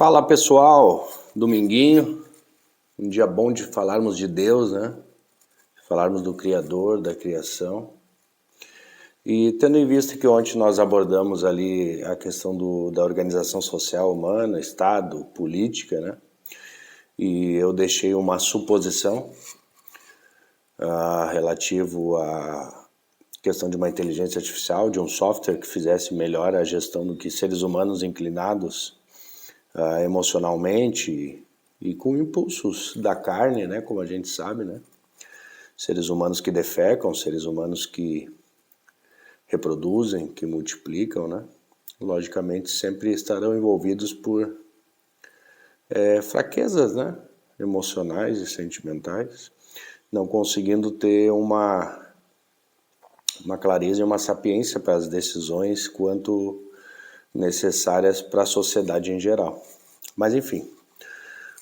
Fala pessoal, dominguinho, um dia bom de falarmos de Deus, né? Falarmos do Criador, da criação. E tendo em vista que ontem nós abordamos ali a questão da organização social humana, Estado, política, né? E eu deixei uma suposição relativo à questão de uma inteligência artificial, de um software que fizesse melhor a gestão do que seres humanos inclinados emocionalmente e com impulsos da carne, né, como a gente sabe, né? Seres humanos que defecam, seres humanos que reproduzem, que multiplicam, né? Logicamente sempre estarão envolvidos por fraquezas, né, emocionais e sentimentais, não conseguindo ter uma clareza e uma sapiência para as decisões quanto necessárias para a sociedade em geral. Mas enfim,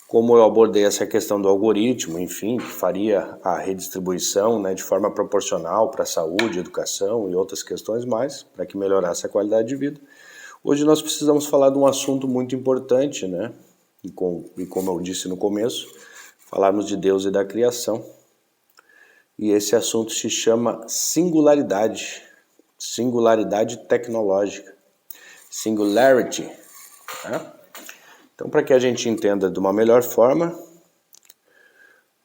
como eu abordei essa questão do algoritmo, enfim, que faria a redistribuição, né, de forma proporcional para a saúde, educação e outras questões mais, para que melhorasse a qualidade de vida, hoje nós precisamos falar de um assunto muito importante, né? E como eu disse no começo, falarmos de Deus e da criação. E esse assunto se chama singularidade tecnológica. Singularity, né? Então, para que a gente entenda de uma melhor forma,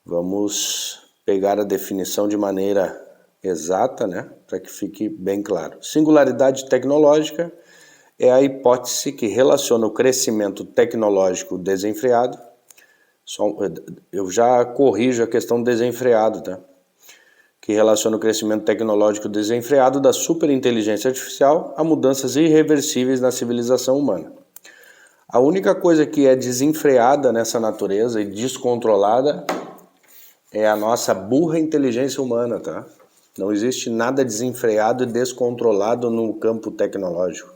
vamos pegar a definição de maneira exata, né? Para que fique bem claro. Singularidade tecnológica é a hipótese que relaciona o crescimento tecnológico desenfreado. Eu já corrijo a questão desenfreado, tá? Que relaciona o crescimento tecnológico desenfreado da superinteligência artificial a mudanças irreversíveis na civilização humana. A única coisa que é desenfreada nessa natureza e descontrolada é a nossa burra inteligência humana, tá? Não existe nada desenfreado e descontrolado no campo tecnológico,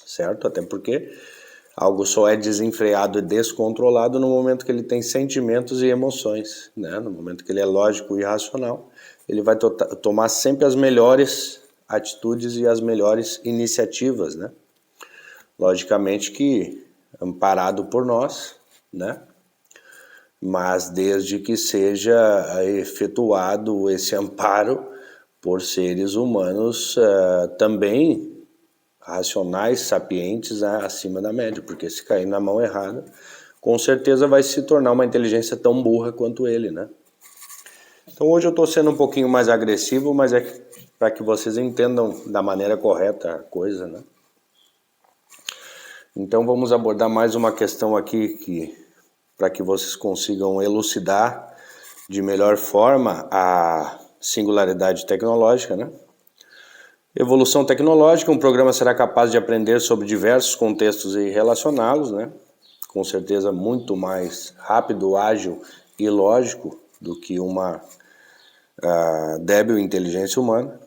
certo? Até porque algo só é desenfreado e descontrolado no momento que ele tem sentimentos e emoções, né? No momento que ele é lógico e racional, ele vai tomar sempre as melhores atitudes e as melhores iniciativas, né? Logicamente que amparado por nós, né? Mas desde que seja efetuado esse amparo por seres humanos também racionais, sapientes, acima da média, porque se cair na mão errada, com certeza vai se tornar uma inteligência tão burra quanto ele, né? Então hoje eu estou sendo um pouquinho mais agressivo, mas é para que vocês entendam da maneira correta a coisa, né? Então vamos abordar mais uma questão aqui para que vocês consigam elucidar de melhor forma a singularidade tecnológica, né? Evolução tecnológica, um programa será capaz de aprender sobre diversos contextos e relacioná-los, né? Com certeza muito mais rápido, ágil e lógico do que uma débil inteligência humana.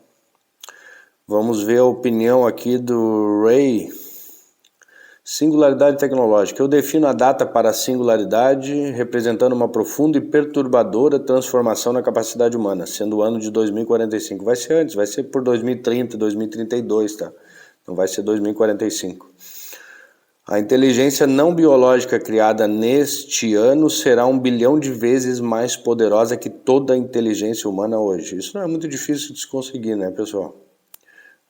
Vamos ver a opinião aqui do Ray. Singularidade tecnológica. Eu defino a data para a singularidade representando uma profunda e perturbadora transformação na capacidade humana, sendo o ano de 2045. Vai ser antes, vai ser por 2030, 2032, tá? Não vai ser 2045. A inteligência não biológica criada neste ano será 1 bilhão de vezes mais poderosa que toda a inteligência humana hoje. Isso não é muito difícil de se conseguir, né, pessoal?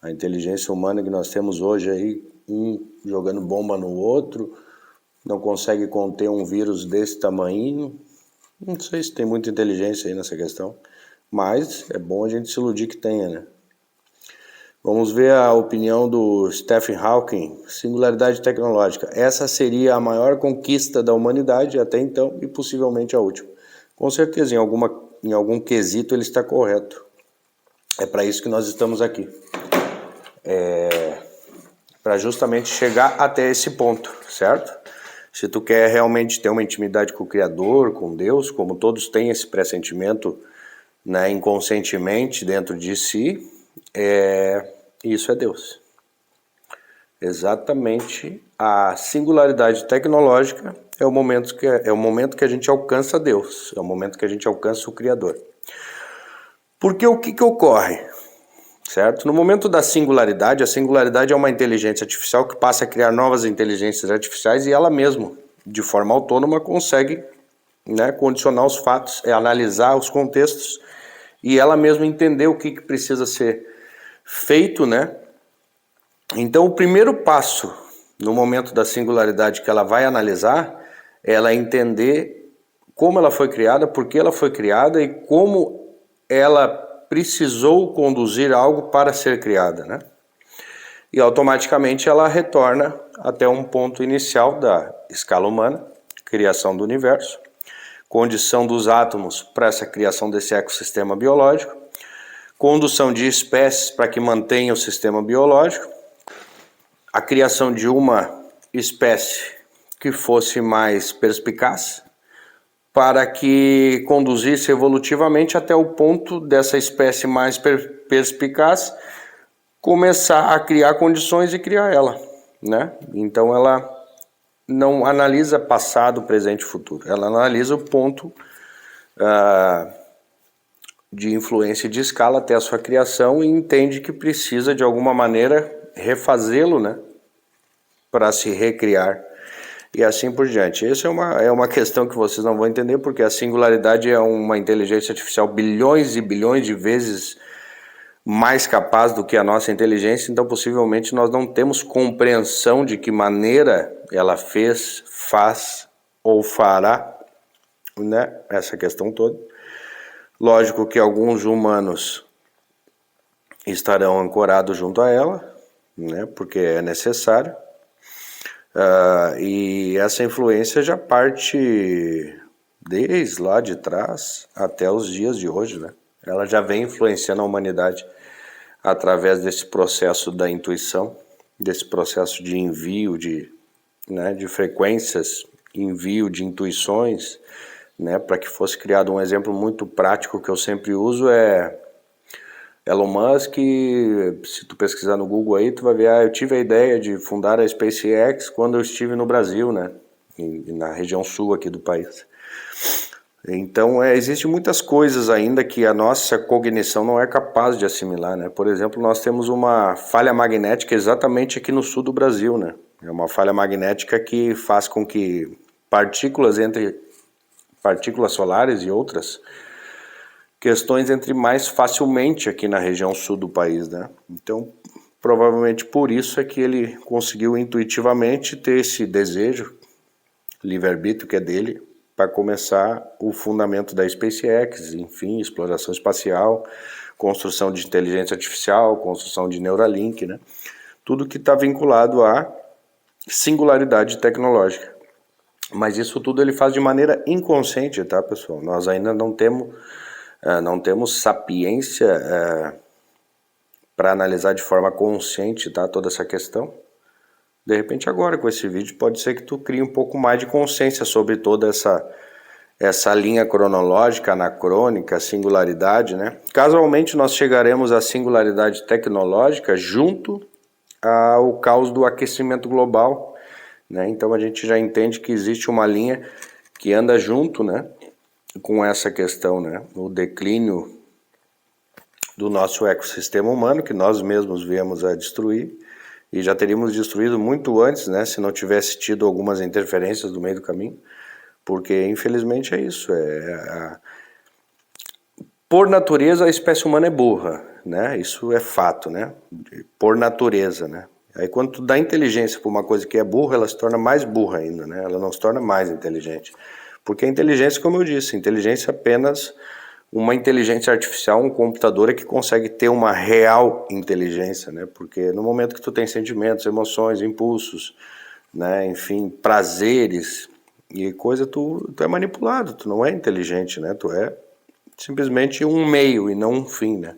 A inteligência humana que nós temos hoje aí, um jogando bomba no outro, não consegue conter um vírus desse tamanho. Não sei se tem muita inteligência aí nessa questão, mas é bom a gente se iludir que tenha, né? Vamos ver a opinião do Stephen Hawking, singularidade tecnológica. Essa seria a maior conquista da humanidade até então e possivelmente a última. Com certeza, em algum quesito ele está correto. É para isso que nós estamos aqui. Para justamente chegar até esse ponto, certo? Se tu quer realmente ter uma intimidade com o Criador, com Deus, como todos têm esse pressentimento, né, inconscientemente dentro de si, isso é Deus. Exatamente a singularidade tecnológica é o momento que a gente alcança Deus, é o momento que a gente alcança o Criador. Porque o que ocorre? certo? No momento da singularidade, a singularidade é uma inteligência artificial que passa a criar novas inteligências artificiais e ela mesma, de forma autônoma, consegue, né, condicionar os fatos, analisar os contextos e ela mesma entender o que precisa ser feito, né? Então, o primeiro passo no momento da singularidade que ela vai analisar é ela entender como ela foi criada, por que ela foi criada e como ela precisou conduzir algo para ser criada, né? E automaticamente ela retorna até um ponto inicial da escala humana, criação do universo, condição dos átomos para essa criação desse ecossistema biológico, condução de espécies para que mantenha o sistema biológico, a criação de uma espécie que fosse mais perspicaz, para que conduzisse evolutivamente até o ponto dessa espécie mais perspicaz começar a criar condições e criar ela, né? Então ela não analisa passado, presente e futuro, ela analisa o ponto de influência de escala até a sua criação e entende que precisa de alguma maneira refazê-lo, né? Para se recriar. E assim por diante. Essa é uma questão que vocês não vão entender, porque a singularidade é uma inteligência artificial bilhões e bilhões de vezes mais capaz do que a nossa inteligência, então possivelmente nós não temos compreensão de que maneira ela fez, faz ou fará, né? Essa questão toda. Lógico que alguns humanos estarão ancorados junto a ela, né? Porque é necessário. E essa influência já parte desde lá de trás até os dias de hoje, né? Ela já vem influenciando a humanidade através desse processo da intuição, desse processo de envio de frequências, envio de intuições, né? Para que fosse criado um exemplo muito prático que eu sempre uso é Elon Musk. Se tu pesquisar no Google aí, tu vai ver, eu tive a ideia de fundar a SpaceX quando eu estive no Brasil, né? Na região sul aqui do país. Então, existem muitas coisas ainda que a nossa cognição não é capaz de assimilar, né? Por exemplo, nós temos uma falha magnética exatamente aqui no sul do Brasil, né? É uma falha magnética que faz com que partículas solares e outras questões entrem mais facilmente aqui na região sul do país, né? Então, provavelmente por isso é que ele conseguiu intuitivamente ter esse desejo, livre-arbítrio que é dele, para começar o fundamento da SpaceX, enfim, exploração espacial, construção de inteligência artificial, construção de Neuralink, né? Tudo que está vinculado à singularidade tecnológica. Mas isso tudo ele faz de maneira inconsciente, tá, pessoal? Nós ainda não temos sapiência para analisar de forma consciente, tá, toda essa questão. De repente agora com esse vídeo pode ser que tu crie um pouco mais de consciência sobre toda essa linha cronológica, anacrônica, singularidade, né? Casualmente nós chegaremos à singularidade tecnológica junto ao caos do aquecimento global, né? Então a gente já entende que existe uma linha que anda junto, né, com essa questão, né? O declínio do nosso ecossistema humano, que nós mesmos viemos a destruir, e já teríamos destruído muito antes, né, se não tivesse tido algumas interferências do meio do caminho, porque infelizmente é isso, por natureza a espécie humana é burra, né, isso é fato, né, por natureza, né. Aí quando tu dá inteligência para uma coisa que é burra, ela se torna mais burra ainda, né, ela não se torna mais inteligente, porque a inteligência, como eu disse, inteligência é apenas uma inteligência artificial, um computador é que consegue ter uma real inteligência, né? Porque no momento que tu tem sentimentos, emoções, impulsos, né? Enfim, prazeres e coisa, tu é manipulado, tu não é inteligente, né? Tu é simplesmente um meio e não um fim, né?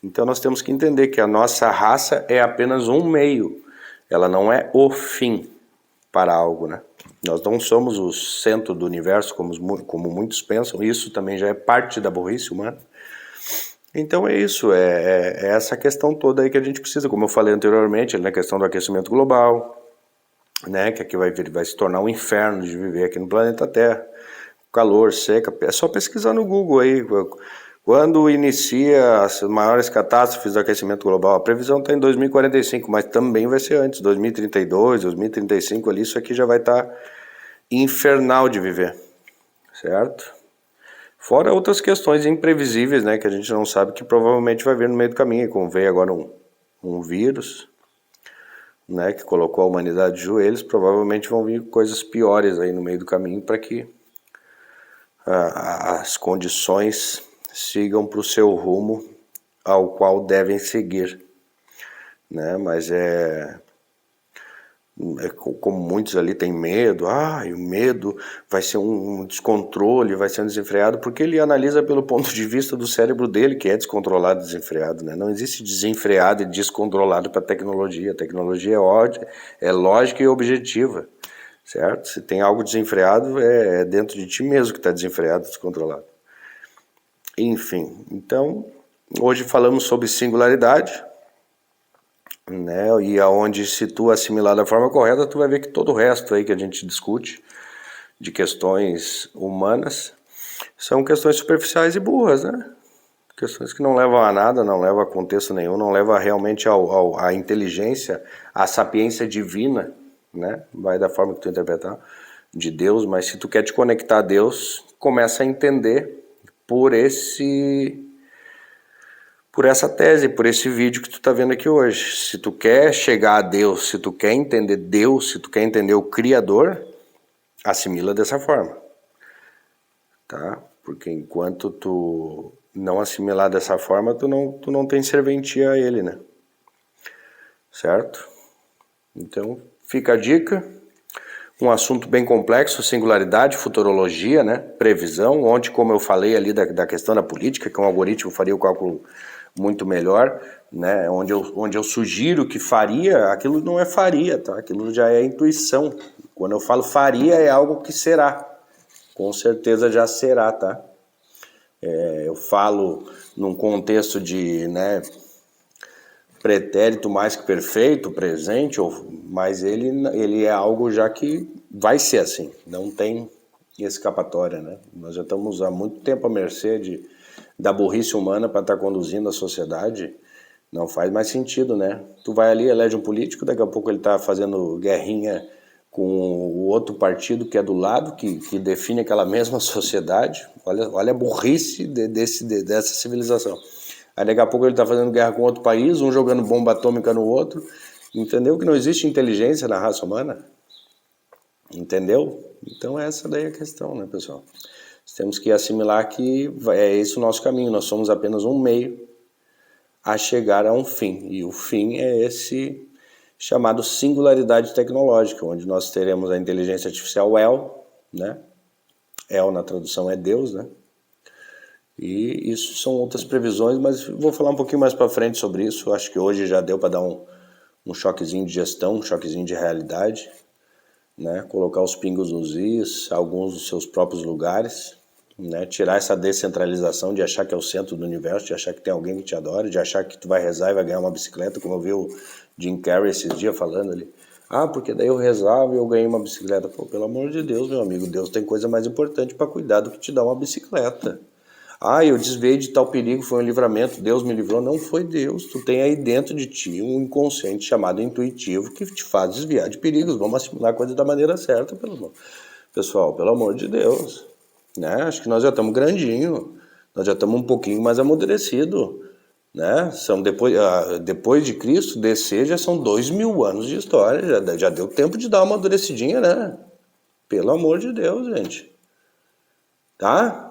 Então nós temos que entender que a nossa raça é apenas um meio, ela não é o fim para algo, né? Nós não somos o centro do universo, como muitos pensam, isso também já é parte da burrice humana. Então é isso, é essa questão toda aí que a gente precisa, como eu falei anteriormente, na questão do aquecimento global, né, que aqui vai se tornar um inferno de viver aqui no planeta Terra, calor, seca, é só pesquisar no Google aí, Quando inicia as maiores catástrofes do aquecimento global? A previsão está em 2045, mas também vai ser antes, 2032, 2035 ali, isso aqui já vai estar infernal de viver, certo? Fora outras questões imprevisíveis, né, que a gente não sabe, que provavelmente vai vir no meio do caminho, como veio agora um vírus, né, que colocou a humanidade de joelhos, provavelmente vão vir coisas piores aí no meio do caminho para que as condições sigam para o seu rumo ao qual devem seguir, né? Mas como muitos ali têm medo, o medo vai ser um descontrole, vai ser um desenfreado, porque ele analisa pelo ponto de vista do cérebro dele, que é descontrolado e desenfreado, né? Não existe desenfreado e descontrolado para a tecnologia. A tecnologia é lógica e objetiva, certo? Se tem algo desenfreado, é dentro de ti mesmo que está desenfreado, descontrolado. Enfim, então, hoje falamos sobre singularidade, né? E aonde, se tu assimilar da forma correta, tu vai ver que todo o resto aí que a gente discute de questões humanas são questões superficiais e burras, né? Questões que não levam a nada, não levam a contexto nenhum, não levam realmente à inteligência, à sapiência divina, né? Vai da forma que tu interpretar, de Deus, mas se tu quer te conectar a Deus, começa a entender por essa tese, por esse vídeo que tu tá vendo aqui hoje. Se tu quer chegar a Deus, se tu quer entender Deus, se tu quer entender o Criador, assimila dessa forma, tá? Porque enquanto tu não assimilar dessa forma, tu não tem serventia a Ele, né? Certo? Então, fica a dica. Um assunto bem complexo, singularidade, futurologia, né? Previsão, onde, como eu falei ali da questão da política, que um algoritmo faria o cálculo muito melhor, né? Onde eu sugiro que faria, aquilo não é faria, tá? Aquilo já é intuição. Quando eu falo faria, é algo que será. Com certeza já será, tá? Eu falo num contexto de, né, pretérito mais que perfeito, presente, mas ele é algo já que vai ser assim, não tem escapatória, né? Nós já estamos há muito tempo à mercê da burrice humana para estar conduzindo a sociedade, não faz mais sentido, né? Tu vai ali, elege um político, daqui a pouco ele está fazendo guerrinha com o outro partido que é do lado, que define aquela mesma sociedade. Olha a burrice dessa civilização. Aí daqui a pouco ele está fazendo guerra com outro país, um jogando bomba atômica no outro. Entendeu que não existe inteligência na raça humana? Entendeu? Então essa daí é a questão, né, pessoal? Temos que assimilar que é esse o nosso caminho. Nós somos apenas um meio a chegar a um fim. E o fim é esse chamado singularidade tecnológica, onde nós teremos a inteligência artificial El, né? El na tradução é Deus, né? E isso são outras previsões, mas vou falar um pouquinho mais para frente sobre isso. Acho que hoje já deu para dar um choquezinho de gestão, um choquezinho de realidade, né? Colocar os pingos nos is, alguns dos seus próprios lugares, né? Tirar essa descentralização de achar que é o centro do universo, de achar que tem alguém que te adora, de achar que tu vai rezar e vai ganhar uma bicicleta, como eu vi o Jim Carrey esses dias falando ali. Porque daí eu rezava e eu ganhei uma bicicleta. Pô, pelo amor de Deus, meu amigo, Deus tem coisa mais importante para cuidar do que te dar uma bicicleta. Eu desviei de tal perigo, foi um livramento, Deus me livrou. Não foi Deus, tu tem aí dentro de ti um inconsciente chamado intuitivo que te faz desviar de perigos. Vamos assimilar a coisa da maneira certa, pessoal, pelo amor de Deus, né? Acho que nós já estamos grandinho, nós já estamos um pouquinho mais amadurecido, né? Depois de Cristo descer já são 2000 anos de história, já deu tempo de dar uma amadurecidinha, né? Pelo amor de Deus, gente, tá?